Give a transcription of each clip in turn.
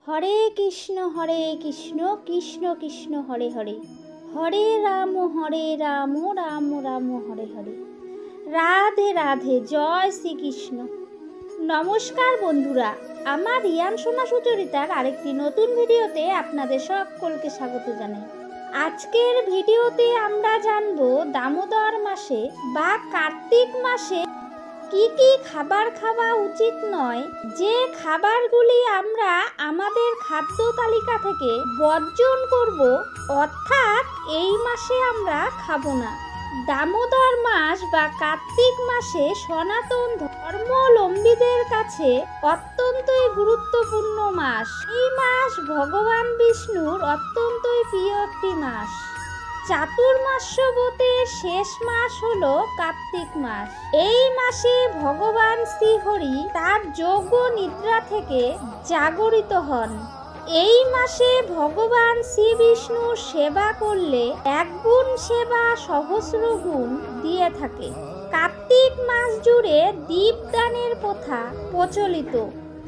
হরে কৃষ্ণ কৃষ্ণ কৃষ্ণ হরে হরে, হরে রাম রাম রাম হরে হরে। রাধে রাধে, জয় শ্রীকৃষ্ণ। নমস্কার বন্ধুরা, আমার রিয়ান সোনা সুচরিতার আরেকটি নতুন ভিডিওতে আপনাদের সকলকে স্বাগত জানাই। আজকের ভিডিওতে আমরা জানবো দামোদর মাসে বা কার্তিক মাসে কি কি খাবার খাওয়া উচিত নয়, যে খাবারগুলি আমরা আমাদের খাদ্য তালিকা থেকে বর্জন করব, অর্থাৎ এই মাসে আমরা খাবো না। দামোদর মাস বা কার্তিক মাসে সনাতন ধর্মাবলম্বীদের কাছে অত্যন্তই গুরুত্বপূর্ণ মাস। এই মাস ভগবান বিষ্ণুর অত্যন্তই প্রিয় একটি মাস। চাতুর্মাস্যবতের শেষ মাস হলো কার্তিক মাস। এই মাসে ভগবান শ্রীহরি তার যোগ্য নিদ্রা থেকে জাগরিত হন। এই মাসে ভগবান শ্রী বিষ্ণুর সেবা করলে এক গুণ সেবা সহস্র গুণ দিয়ে থাকে। কার্তিক মাস জুড়ে দীপদানের প্রথা প্রচলিত।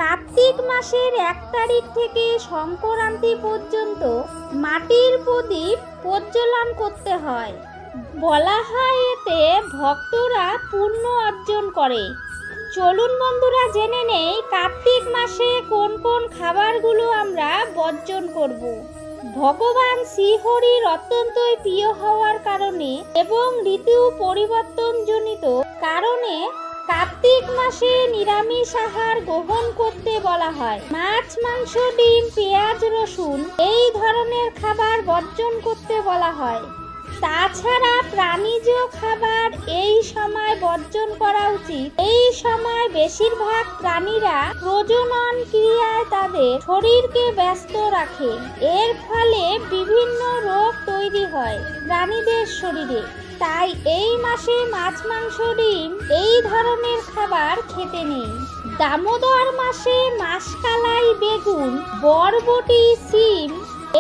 কার্তিক মাসের 1 তারিখ থেকে সংক্রান্তি পর্যন্ত মাটির প্রদীপ প্রজ্বলন করতে হয়। বলা হয় এতে ভক্তরা পুণ্য অর্জন করে। চলুন বন্ধুরা জেনে নেই কার্তিক মাসে কোন কোন খাবারগুলো আমরা বর্জন করব। ভগবান শ্রীহরির অত্যন্তই প্রিয় হওয়ার কারণে এবং ঋতু পরিবর্তনজনিত কারণে কার্তিক মাসে নিরামিষ আহার গ্রহণ করতে বলা হয়। মাছ, মাংস, ডিম, পেঁয়াজ, রসুন এই ধরনের খাবার বর্জন করতে বলা হয়। তাছাড়া প্রাণীজ খাবার এই সময় বর্জন করা উচিত। এই সময় বেশিরভাগ প্রাণীরা প্রজনন ক্রিয়ায় তাদের শরীরকে ব্যস্ত রাখে। এর ফলে বিভিন্ন রোগ তৈরি হয় প্রাণীদের শরীরে। তাই এই মাসে মাছ, মাংস, ডিম এই ধরনের খাবার খেতে নেই। দামোদর মাসে মাষকালাই, বেগুন, বরবটি, শিম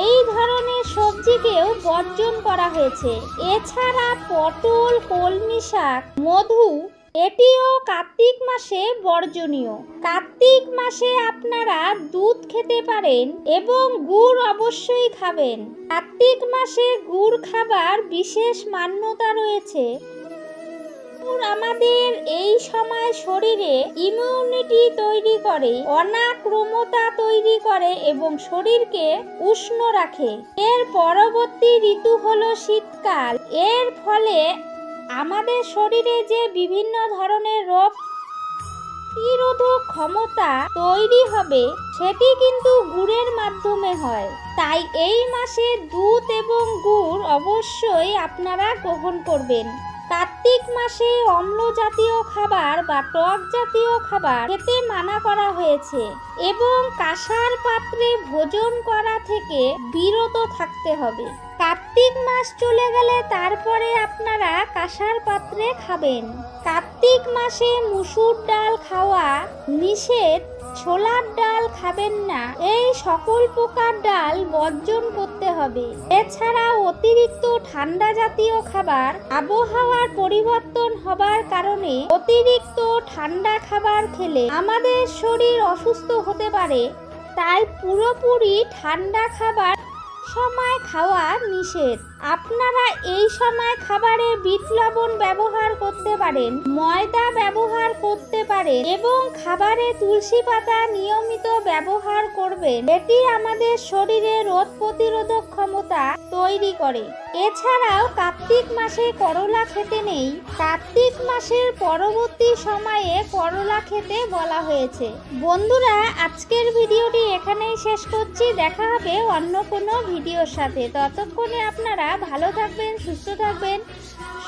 এই ধরনের সবজিকেও বর্জন করা হয়েছে। এছাড়া পটল, কলমি শাক, মধু এটিও কার্তিক মাসে বর্জনীয়। কার্তিক মাসে আপনারা দুধ খেতে পারেন এবং গুড় অবশ্যই খাবেন। কার্তিক মাসে গুড় খাবার বিশেষ মান্যতা রয়েছে। আমাদের এই সময় শরীরে ইমিউনিটি তৈরি করে, অনাক্রমতা তৈরি করে এবং শরীরকে উষ্ণ রাখে। এর পরবর্তী ঋতু হলো শীতকাল। এর ফলে আমাদের শরীরে যে বিভিন্ন ধরনের রোগ প্রতিরোধক ক্ষমতা তৈরি হবে সেটি কিন্তু গুড়ের মাধ্যমে হয়। তাই এই মাসে দুধ এবং গুড় অবশ্যই আপনারা গ্রহণ করবেন। কার্তিক মাসে অম্ল জাতীয় খাবার বা টক জাতীয় খাবার খেতে মানা করা হয়েছে এবং কাঁসার পাত্রে ভোজন করা থেকে বিরত থাকতে হবে। কার্তিক মাস চলে গেলে তারপরে আপনারা কাঁসার পাত্রে খাবেন। কার্তিক মাসে মুসুর ডাল খাওয়া নিষেধ। ছোলার ডাল খাবেন না। এই সকল প্রকার ডাল বর্জন করতে হবে। এছাড়া অতিরিক্ত ঠান্ডা জাতীয় খাবার, আবহাওয়ার পরিবর্তন হবার কারণে অতিরিক্ত ঠান্ডা খাবার খেলে আমাদের শরীর অসুস্থ হতে পারে। তাই পুরোপুরি ঠান্ডা খাবার সময় খাওয়া নিষেধ। আপনারা এই সময় খাবারে বিট লবণ ব্যবহার করতে পারেন, ময়দা ব্যবহার করতে পারেন এবং খাবারে তুলসী পাতা নিয়মিত ব্যবহার করবেন। এটি আমাদের শরীরে রোগ প্রতিরোধক ক্ষমতা তৈরি করে। এছাড়াও কার্তিক মাসে করলা খেতে নেই। কার্তিক মাসের পরবর্তী সময়ে করলা খেতে বলা হয়েছে। বন্ধুরা, আজকের ভিডিওটি এখানেই শেষ করছি। দেখা হবে অন্য কোনো ভিডিওর সাথে। ততক্ষণে আপনারা ভালো থাকবেন, সুস্থ থাকবেন।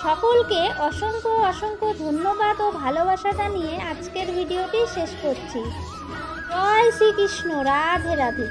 সকলকে অসংখ্য অসংখ্য ধন্যবাদ ও ভালোবাসা জানিয়ে আজকের ভিডিওটি শেষ করছি। জয় শ্রীকৃষ্ণ। রাধে রাধে।